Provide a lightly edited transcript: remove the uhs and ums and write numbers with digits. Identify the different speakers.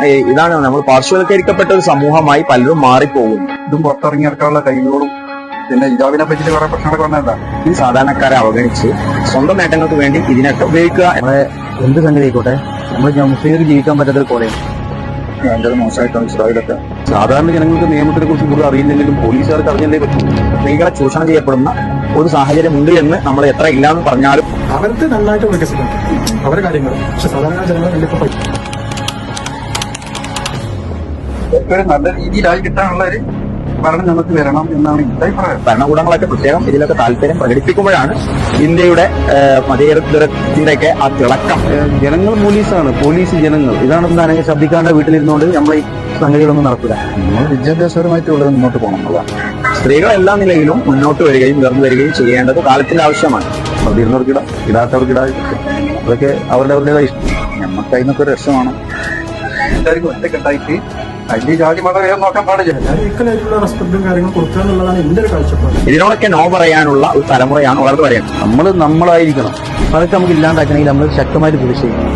Speaker 1: ഇതാണ് നമ്മൾ പാർശ്വവൽക്കരിക്കപ്പെട്ട ഒരു സമൂഹമായി പലരും മാറിപ്പോകും.
Speaker 2: ഇതും പുറത്തിറങ്ങിയിറക്കാനുള്ള കൈകളോടും പിന്നെ ഹിജാബിനെ പറ്റിയിട്ട് കുറെ പ്രശ്നങ്ങളൊക്കെ വന്നതാ.
Speaker 1: ഈ സാധാരണക്കാരെ അവഗണിച്ച് സ്വന്തം നേട്ടങ്ങൾക്ക് വേണ്ടി ഇതിനൊക്കെ ഉപയോഗിക്കുക.
Speaker 3: നമ്മളെ എന്ത് സംഗതി ആയിക്കോട്ടെ, നമ്മൾ മുസ്ലിങ്ങൾക്ക് ജീവിക്കാൻ പറ്റാത്തൊരു പോലെ
Speaker 2: ഭയങ്കര മോശമായിട്ടാണ് ഇസ്രായേലൊക്കെ.
Speaker 3: സാധാരണ ജനങ്ങൾക്ക് നിയമത്തിനെ കുറിച്ച് കൂടുതൽ അറിയില്ലെങ്കിലും പോലീസുകാർക്ക് അറിഞ്ഞല്ലേ പറ്റും.
Speaker 1: സ്ത്രീകളെ ചൂഷണം ചെയ്യപ്പെടുന്ന ഒരു സാഹചര്യം ഉണ്ട് എന്ന് നമ്മൾ എത്ര ഇല്ലാന്ന് പറഞ്ഞാലും
Speaker 4: അവർക്ക് നന്നായിട്ട് വികസിക്കണം അവരുടെ കാര്യങ്ങൾ. പക്ഷെ സാധാരണ ജനങ്ങൾ കണ്ടിപ്പോ പറ്റും.
Speaker 2: ഒരു നല്ല രീതിയിലായി കിട്ടാനുള്ള ഒരു ഭരണം നമുക്ക് വരണം എന്നാണ് എന്റെ അഭിപ്രായം.
Speaker 1: ഭരണകൂടങ്ങളൊക്കെ പ്രത്യേകം ഇതിലൊക്കെ താല്പര്യം പ്രകടിപ്പിക്കുമ്പോഴാണ് ഇന്ത്യയുടെ മതേതരത്തിന്റെയൊക്കെ ആ തിളക്കം.
Speaker 3: ജനങ്ങൾ പോലീസാണ്, പോലീസ് ജനങ്ങൾ. ഇതാണ് എന്താണെങ്കിൽ ശബ്ദിക്കാണ്ട് വീട്ടിലിരുന്നുകൊണ്ട് നമ്മൾ ഈ സംഗതികളൊന്നും നടക്കില്ല.
Speaker 2: നമ്മൾ വിദ്യാഭ്യാസപരമായിട്ട് ഉള്ളത് മുന്നോട്ട് പോകണം എന്നുള്ളതാണ്.
Speaker 1: സ്ത്രീകൾ എല്ലാ നിലയിലും മുന്നോട്ട് വരികയും ഉയർന്നു വരികയും ചെയ്യേണ്ടത് കാലത്തിന്റെ ആവശ്യമാണ്.
Speaker 3: പ്രതിയിരുന്നവർക്കിടാം, ഇടാത്തവർക്ക് ഇടാതിരിക്കും. അതൊക്കെ അവരുടേതായ ഇഷ്ടം.
Speaker 2: നമുക്ക് അതിനൊക്കെ ഒരു രക്ഷമാണ്. എല്ലാവർക്കും ഒറ്റക്കെട്ടായിട്ട് അതിന്റെ ജാതി മതം നോക്കാൻ പാടില്ല.
Speaker 4: ഈക്വലായിട്ടുള്ള റെസ്പെക്റ്റും കാര്യങ്ങളും കൊടുക്കുക എന്നുള്ളതാണ് എന്റെ ഒരു കാഴ്ചപ്പാട്.
Speaker 1: ഇതിനോടൊക്കെ നോ പറയാനുള്ള ഒരു തലമുറയാണ് വളർന്നു വരുന്നത്.
Speaker 3: നമ്മളായിരിക്കണം. അതൊക്കെ നമുക്ക് ഇല്ലാണ്ടാക്കണമെങ്കിൽ നമ്മൾ ശക്തമായിട്ട് പ്രതിഷേധിക്കും.